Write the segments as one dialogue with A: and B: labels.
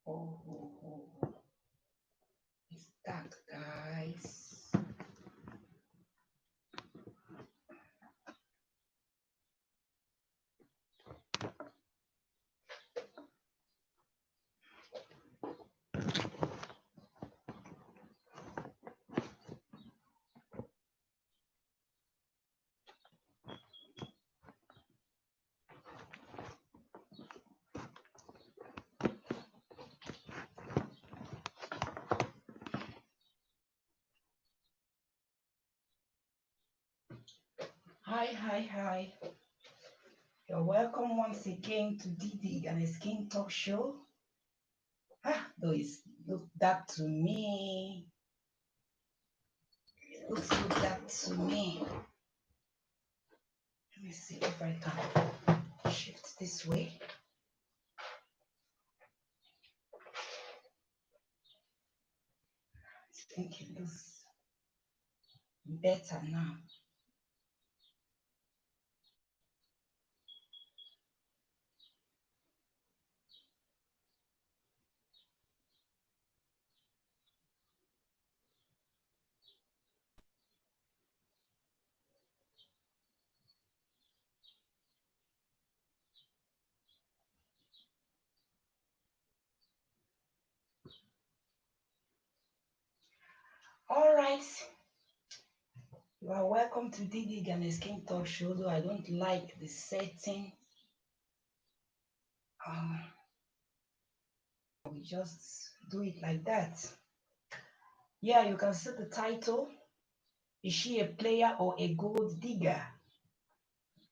A: Oh, it's that, guys. Hi, hi, hi. You're welcome once again to Didi and his King Talk Show. Though it's look that to me. It looks like that to me. Let me see if I can shift this way. I think it looks better now. All right. You are welcome to Didi and his King Talk Show. Though I don't like the setting. Um, we just do it like that. Yeah, you can see the title. Is she a player or a gold digger?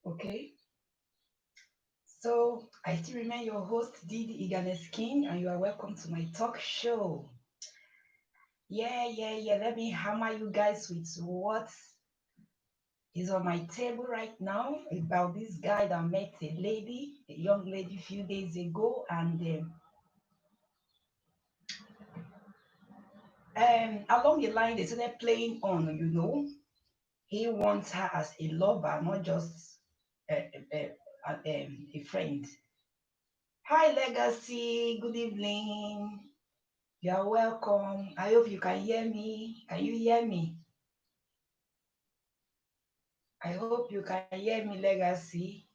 A: Okay. So I still remain your host, Didi Iganes King, and you are welcome to my talk show. Yeah. Let me hammer you guys with what is on my table right now about this guy that met a lady, a young lady, a few days ago, and along the line they started playing on. He wants her as a lover, not just a friend. Hi, Legacy. Good evening. You are welcome. I hope you can hear me. Can you hear me? I hope you can hear me, Legacy.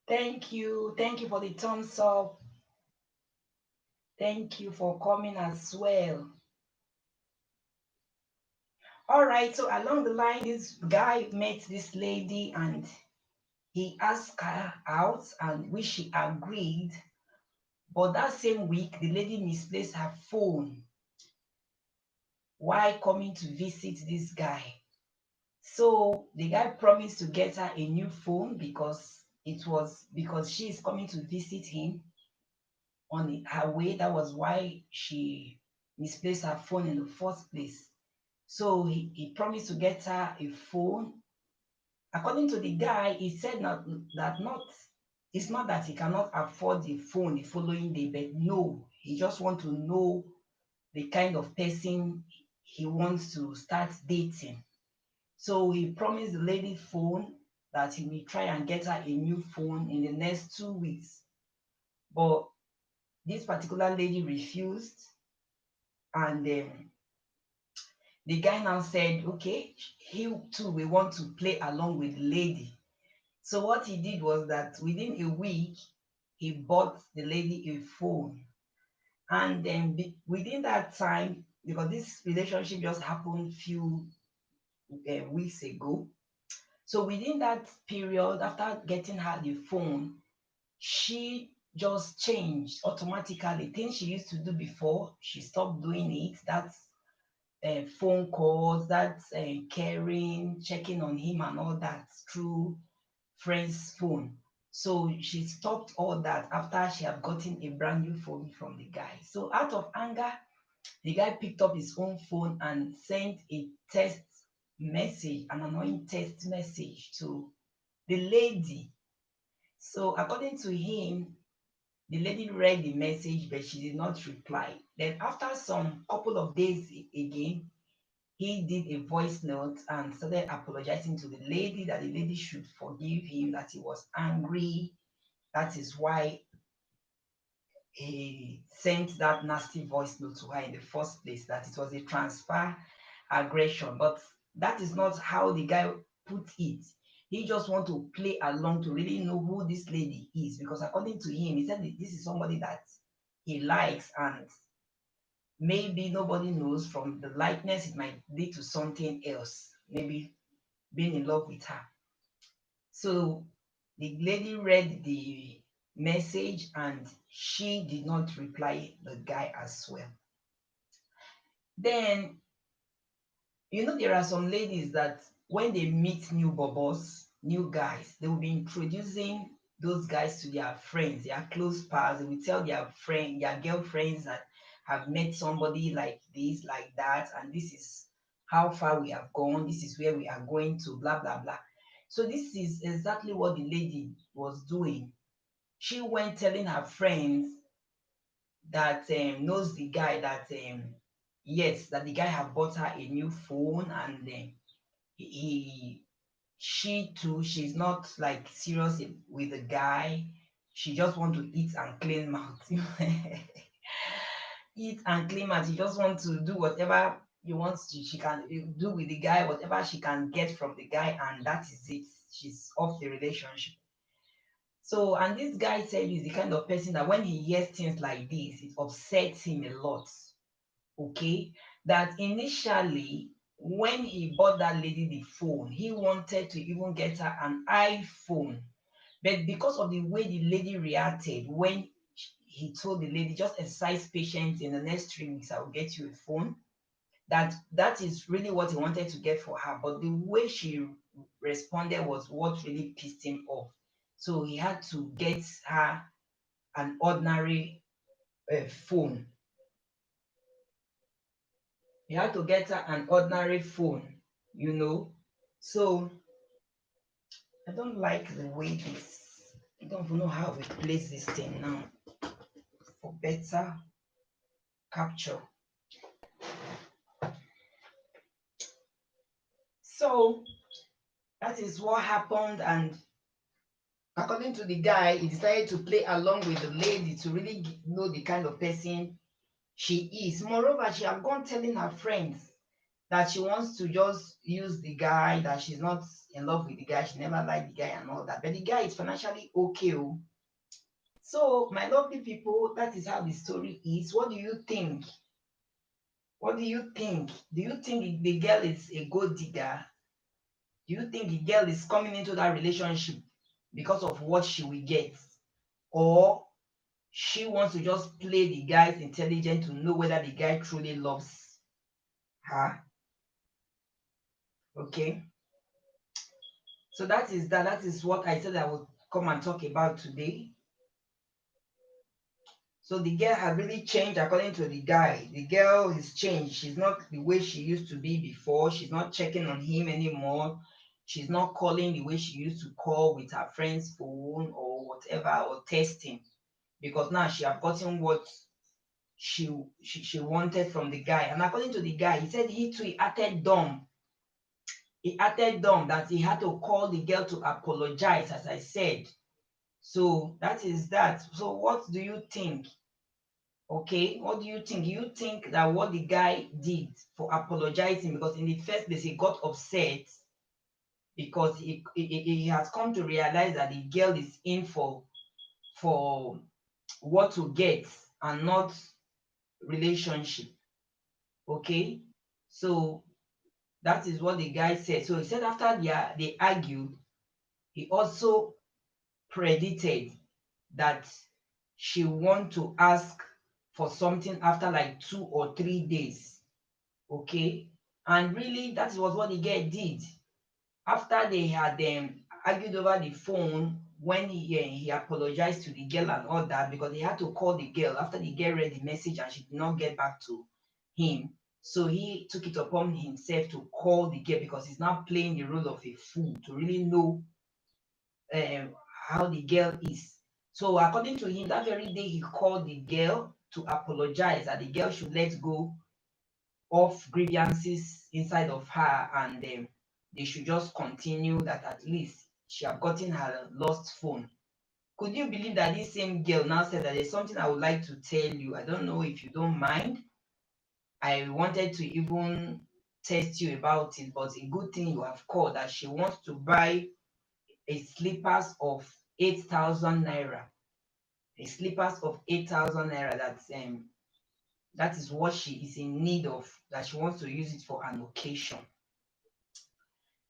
A: Thank you. Thank you for the thumbs up. Thank you for coming as well. All right. So along the line, this guy met this lady and he asked her out, and which she agreed. But that same week, the lady misplaced her phone while coming to visit this guy. So the guy promised to get her a new phone because it was because she is coming to visit him on her way. That was why she misplaced her phone in the first place. So he promised to get her a phone. According to the guy, he said not it's not that he cannot afford the phone the following day, but no, he just want to know the kind of person he wants to start dating. So he promised the lady phone that he will try and get her a new phone in the next 2 weeks. But this particular lady refused, and the guy now said, okay, he too will want to play along with the lady. So what he did was that within a week, he bought the lady a phone. And then within that time, because this relationship just happened few weeks ago, so within that period, after getting her the phone, she just changed automatically. Things she used to do before, she stopped doing it. That's phone calls, that's caring, checking on him and all that through friend's phone. So she stopped all that after she had gotten a brand new phone from the guy. So out of anger, the guy picked up his own phone and sent a text message, an annoying text message to the lady. So according to him, the lady read the message, but she did not reply. Then after some couple of days again, he did a voice note and started apologizing to the lady, that the lady should forgive him, that he was angry. That is why he sent that nasty voice note to her in the first place, that it was a transfer aggression. But that is not how the guy put it. He just want to play along to really know who this lady is, because according to him, he said that this is somebody that he likes, and maybe nobody knows, from the likeness it might lead to something else, maybe being in love with her. So the lady read the message and she did not reply the guy as well. Then, there are some ladies that when they meet new bobos, new guys, they will be introducing those guys to their friends, their close pals. They will tell their friend, their girlfriends, that have met somebody like this, like that, and this is how far we have gone, this is where we are going to, blah blah blah. So this is exactly what the lady was doing. She went telling her friends that knows the guy, that yes, that the guy have bought her a new phone, and he she too, she's not like serious with the guy. She just want to eat and clean mouth. Eat and clean mouth. She just want to do whatever you want to, she can do with the guy, whatever she can get from the guy, and that is it. She's off the relationship. So, and this guy said he's the kind of person that when he hears things like this, it upsets him a lot. Okay, that initially when he bought that lady the phone, he wanted to even get her an iPhone, but because of the way the lady reacted when he told the lady, just exercise patience, in the next 3 weeks I will get you a phone, that is really what he wanted to get for her. But the way she responded was what really pissed him off. So he had to get her an ordinary phone. He had to get her an ordinary phone, you know. So I don't like the way this. I don't even know how we place this thing now for better capture. So that is what happened, and according to the guy, he decided to play along with the lady to really know the kind of person she is. Moreover, she had gone telling her friends that she wants to just use the guy, that she's not in love with the guy, she never liked the guy and all that. But the guy is financially okay. Oh. So, my lovely people, that is how the story is. What do you think? What do you think? Do you think the girl is a gold digger? Do you think the girl is coming into that relationship because of what she will get? Or she wants to just play the guy's intelligent to know whether the guy truly loves her? Okay. So that is that. That is what I said I would come and talk about today. So the girl has really changed according to the guy. The girl has changed. She's not the way she used to be before. She's not checking on him anymore. She's not calling the way she used to call with her friend's phone or whatever, or texting, because now she have gotten what she wanted from the guy. And according to the guy, he said he too he acted dumb. He acted dumb that he had to call the girl to apologize, as I said. So that is that. So what do you think? Okay, what do you think? Do you think that what the guy did for apologizing, because in the first place he got upset because he has come to realize that the girl is in for what to get and not relationship. Okay, so that is what the guy said. So he said after they argued, he also predicted that she want to ask for something after like 2 or 3 days. Okay, and really that was what the girl did. After they had argued over the phone, when he apologized to the girl and all that, because he had to call the girl after the girl read the message and she did not get back to him. So he took it upon himself to call the girl, because he's now playing the role of a fool to really know um, how the girl is. So according to him, that very day he called the girl to apologize, that the girl should let go off grievances inside of her, and they should just continue that. At least she have gotten her lost phone. Could you believe that this same girl now said that there's something I would like to tell you? I don't know if you don't mind. I wanted to even test you about it, but a good thing you have called, that she wants to buy a slippers of 8,000 naira. A slippers of 8,000 naira. That is what she is in need of. That she wants to use it for an occasion.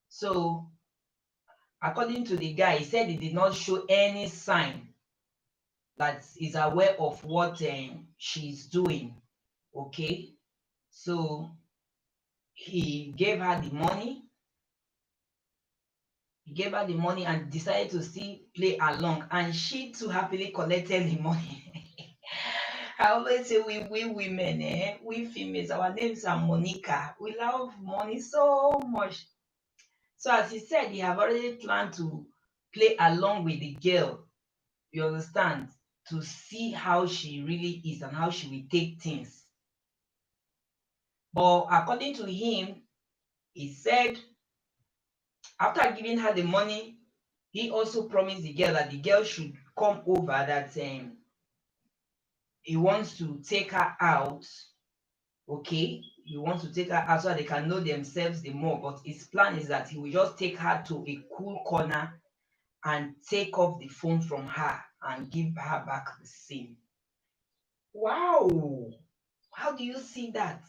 A: So, according to the guy, he said he did not show any sign that is aware of what she's doing. Okay, so he gave her the money. He gave her the money and decided to still play along, and she too happily collected the money. I always say we women, we females, our names are Monica. We love money so much. So as he said, he have already planned to play along with the girl. You understand? To see how she really is and how she will take things. But according to him, he said after giving her the money, he also promised the girl that the girl should come over, that he wants to take her out. Okay, he wants to take her out so that they can know themselves the more. But his plan is that he will just take her to a cool corner and take off the phone from her and give her back the same. Wow! How do you see that?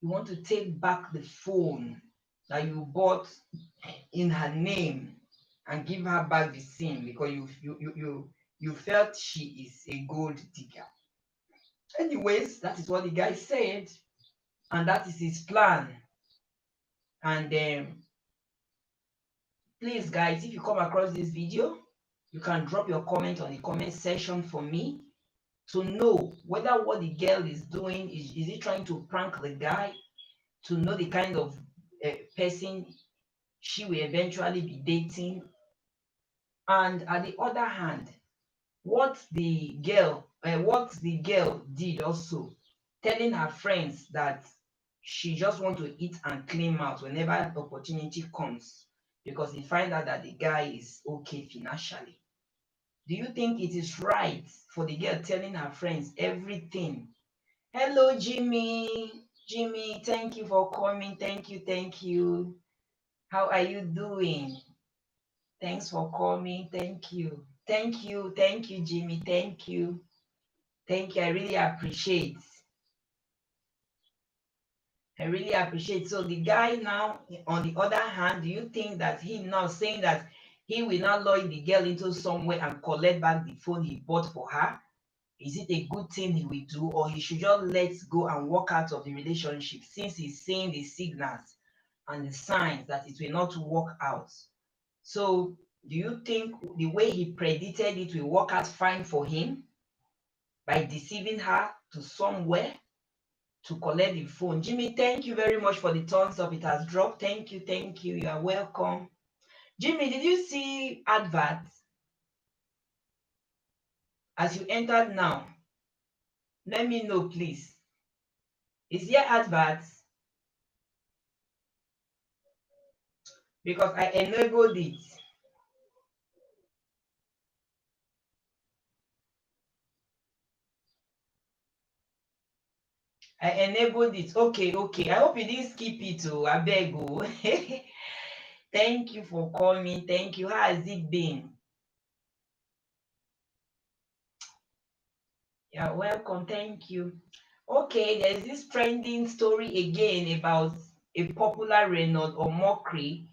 A: You want to take back the phone that you bought in her name and give her back the same because you felt she is a gold digger. Anyways, that is what the guy said, and that is his plan. And please, guys, if you come across this video, you can drop your comment on the comment section for me to know whether what the girl is doing is he trying to prank the guy, to know the kind of person she will eventually be dating. And at the other hand, what the girl did also, telling her friends that she just want to eat and clean out whenever the opportunity comes, because he find out that the guy is okay financially. Do you think it is right for the girl telling her friends everything? Hello, Jimmy, thank you for coming. Thank you. How are you doing? Thanks for coming. Thank you, Jimmy. Thank you. I really appreciate. So the guy now, on the other hand, do you think that he now saying that he will not lure the girl into somewhere and collect back the phone he bought for her? Is it a good thing he will do, or he should just let go and walk out of the relationship since he's seeing the signals and the signs that it will not work out? So, do you think the way he predicted it will work out fine for him by deceiving her to somewhere to collect the phone? Jimmy, thank you very much for the thumbs up. It has dropped. Thank you. You are welcome. Jimmy, did you see adverts as you entered now? Let me know, please. Is there adverts? Because I enabled it. Okay. I hope you didn't skip it. Oh, I beg. Oh. Thank you for calling. Thank you. How has it been? You're welcome. Thank you. Okay, there's this trending story again about a popular Renaud Omokri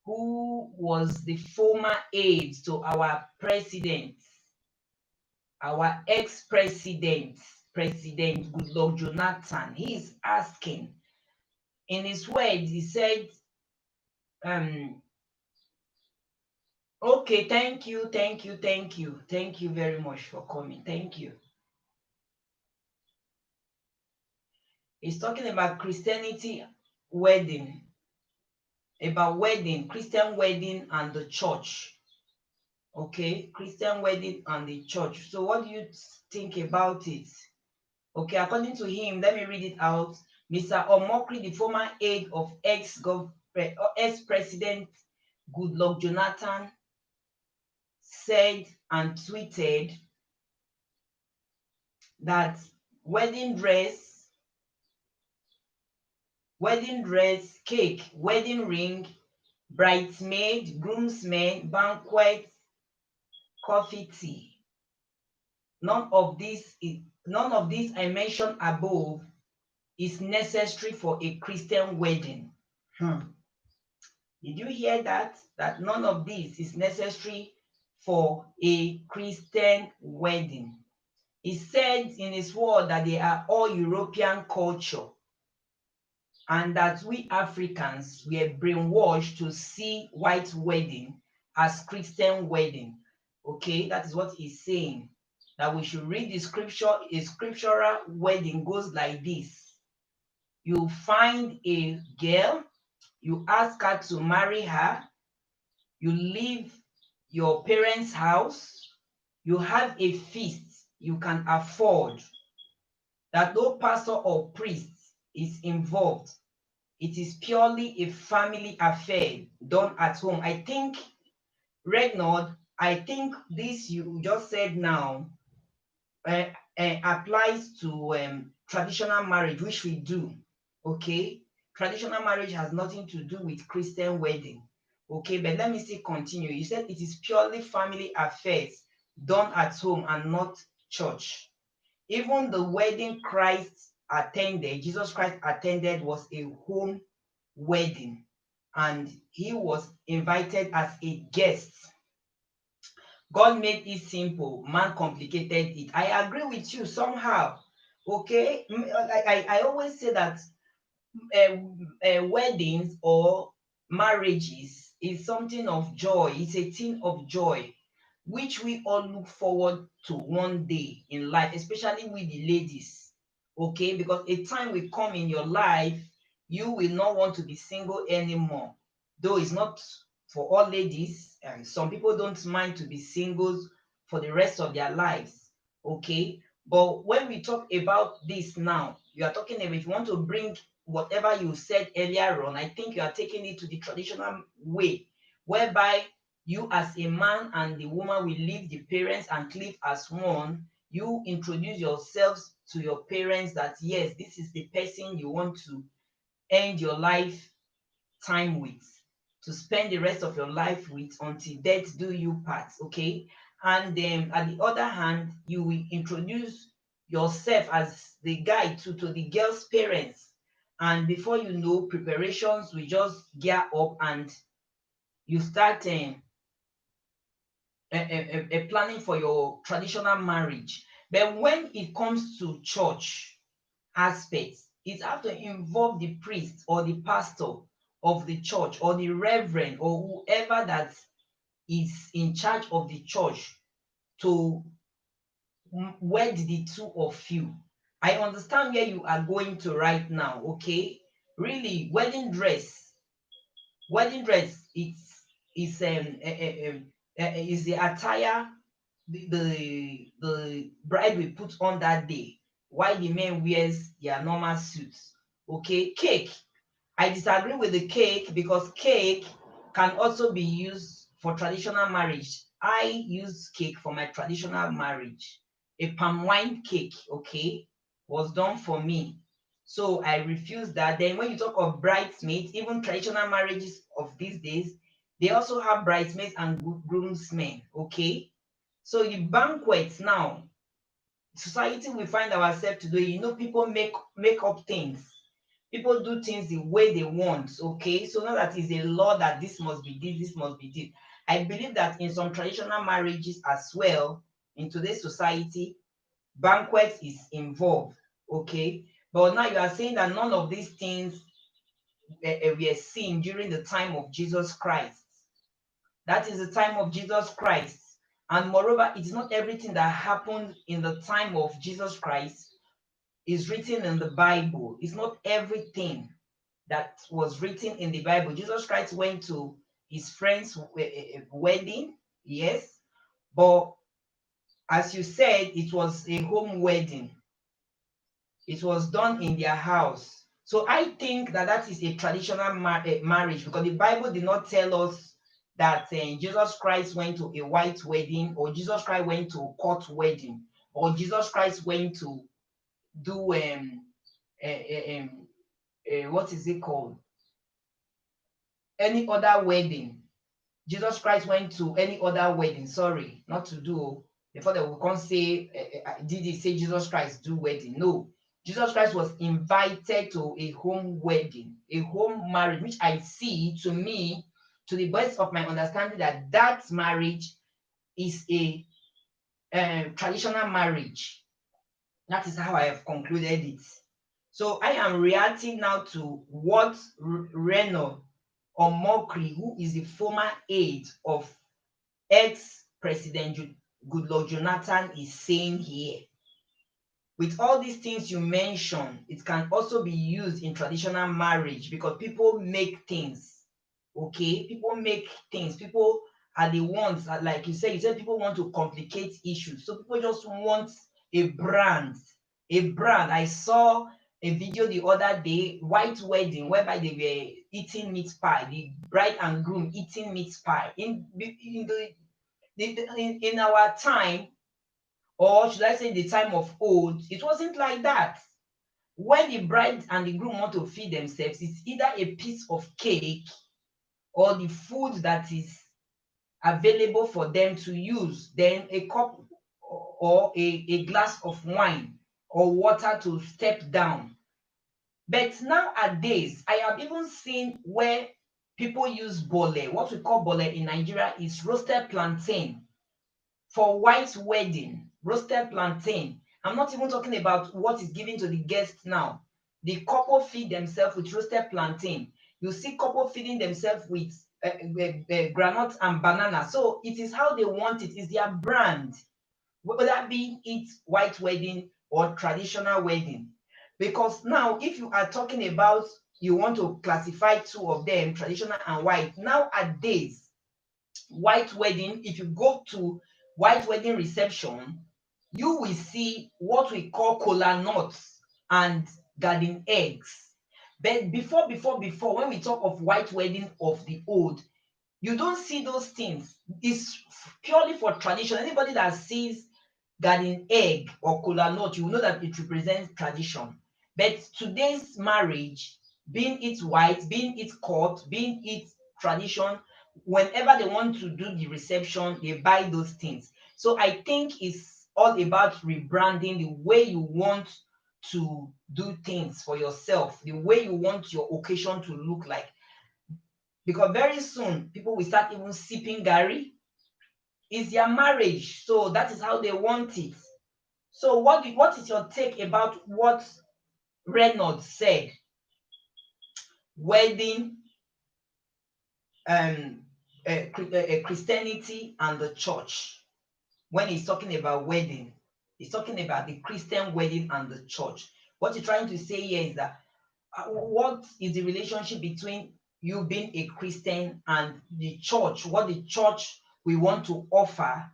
A: who was the former aide to our president, our ex-president, President Goodluck Jonathan. He is asking, in his words, he said, okay, thank you. Thank you very much for coming. Thank you. He's talking about Christianity wedding, Christian wedding and the church. Okay, Christian wedding and the church. So what do you think about it? Okay, according to him, let me read it out. Mr. Omokri, the former aide of ex-president Goodluck Jonathan, said and tweeted that wedding dress, cake, wedding ring, bridesmaid, groomsmen, banquet, coffee, tea. None of these I mentioned above is necessary for a Christian wedding. Hmm. Did you hear that? That none of this is necessary for a Christian wedding. He said in his word that they are all European culture and that we Africans were brainwashed to see white wedding as Christian wedding. Okay, that is what he's saying. That we should read the scripture. A scriptural wedding goes like this. You find a girl, you ask her to marry her, you leave your parents' house, you have a feast you can afford, that no pastor or priest is involved. It is purely a family affair done at home. I think, Regnard, I think this you just said now uh, applies to traditional marriage, which we do. Okay, traditional marriage has nothing to do with Christian wedding. Okay, but let me still continue. You said it is purely family affairs done at home and not church. Even the wedding Jesus Christ attended, was a home wedding, and he was invited as a guest. God made it simple, man complicated it. I agree with you somehow. Okay, I always say that weddings or marriages is something of joy. It's a thing of joy, which we all look forward to one day in life, especially with the ladies. Okay, because a time will come in your life, you will not want to be single anymore. Though it's not for all ladies, and some people don't mind to be singles for the rest of their lives. Okay, but when we talk about this now, you are talking about, if you want to bring whatever you said earlier on, I think you are taking it to the traditional way, whereby you as a man and the woman will leave the parents and live as one. You introduce yourselves to your parents that yes, this is the person you want to end your life time with, to spend the rest of your life with until death do you part. Okay, and then at the other hand, you will introduce yourself as the guy to the girl's parents, and before you know, preparations will just gear up and you start planning for your traditional marriage. But when it comes to church aspects, it have to involve the priest or the pastor of the church or the reverend or whoever that is in charge of the church to wed the two of you. I understand where you are going to right now. Okay, really, wedding dress, is the attire the bride will put on that day, while the men wears their normal suits. Okay, cake, I disagree with the cake, because cake can also be used for traditional marriage. I use cake for my traditional marriage. A palm wine cake, okay, was done for me. So I refuse that. Then when you talk of bridesmaids, even traditional marriages of these days, they also have bridesmaids and groomsmen, okay? So the banquets now, society we find ourselves today, people make up things. People do things the way they want. Okay, so now that is a law that this must be this must be this. I believe that in some traditional marriages as well, in today's society, banquet is involved. Okay, but now you are saying that none of these things were seen during the time of Jesus Christ. That is the time of Jesus Christ. And moreover, it's not everything that happened in the time of Jesus Christ is written in the Bible. It's not everything that was written in the Bible. Jesus Christ went to his friend's wedding, yes, but as you said, it was a home wedding. It was done in their house. So I think that that is a traditional marriage, because the Bible did not tell us that Jesus Christ went to a white wedding, or Jesus Christ went to a court wedding, or Jesus Christ went to do what is it called? Any other wedding. Jesus Christ went to any other wedding. Sorry, not to do. Before they will come say, did he say Jesus Christ do wedding? No. Jesus Christ was invited to a home wedding, a home marriage, which I see, to me, to the best of my understanding, that that marriage is a traditional marriage. That is how I have concluded it. So I am reacting now to what Reno Omokri, who is the former aide of ex-President Goodluck Jonathan, is saying here. With all these things you mentioned, it can also be used in traditional marriage, because people make things. Okay, people make things. People are the ones that, like you said people want to complicate issues. So people just want a brand. A brand. I saw a video the other day, white wedding, whereby they were eating meat pie, the bride and groom eating meat pie. In our time, or should I say the time of old, it wasn't like that. When the bride and the groom want to feed themselves, it's either a piece of cake or the food that is available for them to use, then a cup or a glass of wine or water to step down. But nowadays, I have even seen where people use bole. What we call bole in Nigeria is roasted plantain for white wedding. Roasted plantain. I'm not even talking about what is given to the guests now. The couple feed themselves with roasted plantain. You see couple feeding themselves with granite and banana. So it is how they want it. It's their brand, whether that be it white wedding or traditional wedding. Because now, if you are talking about, you want to classify two of them, traditional and white, nowadays, white wedding, if you go to white wedding reception, you will see what we call kola nuts and garden eggs. But before, when we talk of white wedding of the old, you don't see those things. It's purely for tradition. Anybody that sees garden egg or kola nut, you will know that it represents tradition. But today's marriage, being it white, being it court, being it tradition, whenever they want to do the reception, they buy those things. So I think it's all about rebranding, the way you want to do things for yourself, the way you want your occasion to look like. Because very soon people will start even sipping gari. It's their marriage, so that is how they want it. So what is your take about what Reynolds said? Wedding, Christianity and the church. When he's talking about wedding, he's talking about the Christian wedding and the church. What he's trying to say here is that what is the relationship between you being a Christian and the church? What the church we want to offer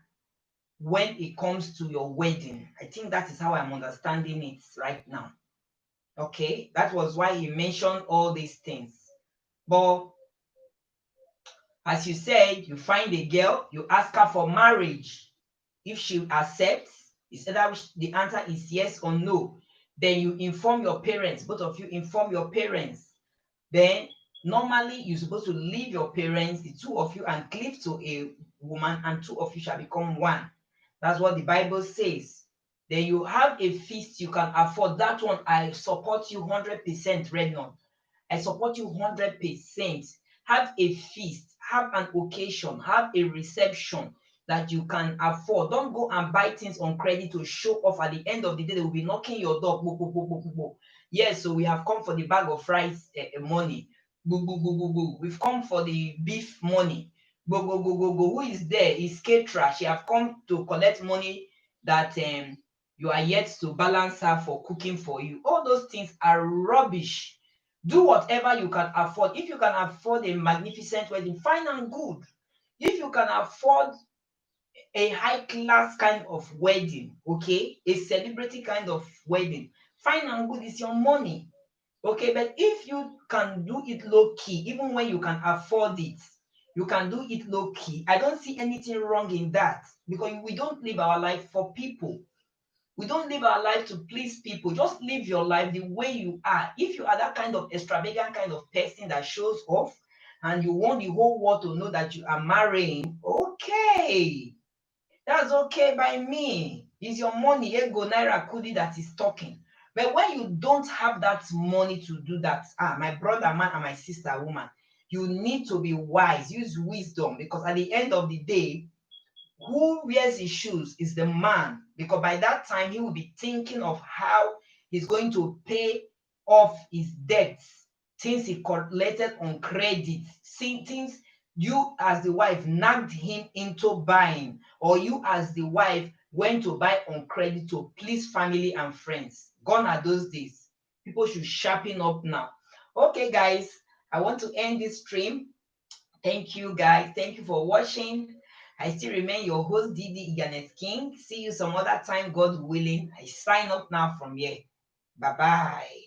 A: when it comes to your wedding. I think that is how I'm understanding it right now. Okay, that was why he mentioned all these things. But as you said, you find a girl, you ask her for marriage. If she accepts, it's either the answer is yes or no. Then you inform your parents, both of you inform your parents. Then normally you're supposed to leave your parents, the two of you, and cleave to a woman, and two of you shall become one. That's what the Bible says. Then you have a feast you can afford. That one, I support you 100%, Rednon. I support you 100%. Have a feast, have an occasion, have a reception that you can afford. Don't go and buy things on credit to show off. At the end of the day, they will be knocking your door. Bo, bo, bo, bo, bo, bo. Yes, so we have come for the bag of rice money. Go, go, go, go, go. We've come for the beef money. Go, go, go, go, go. Who is there? Is caterer. She have come to collect money that you are yet to balance her for cooking for you. All those things are rubbish. Do whatever you can afford. If you can afford a magnificent wedding, fine and good. If you can afford a high class kind of wedding, okay, a celebrity kind of wedding, fine and good, it's your money. Okay, but if you can do it low key, even when you can afford it, you can do it low key. I don't see anything wrong in that, because we don't live our life for people. We don't live our life to please people. Just live your life the way you are. If you are that kind of extravagant kind of person that shows off and you want the whole world to know that you are marrying, okay, that's okay by me. It's your money, ego naira kudi, that is talking. But when you don't have that money to do that, my brother man and my sister woman, you need to be wise. Use wisdom, because at the end of the day, who wears his shoes is the man, because by that time he will be thinking of how he's going to pay off his debts, things he collected on credit, things you as the wife nagged him into buying, or you as the wife went to buy on credit to please family and friends. Gone are those days. People should sharpen up now. Okay, guys, I want to end this stream. Thank you, guys. Thank you for watching. I still remain your host, Didi Iganet King. See you some other time, God willing. I sign up now from here. Bye bye.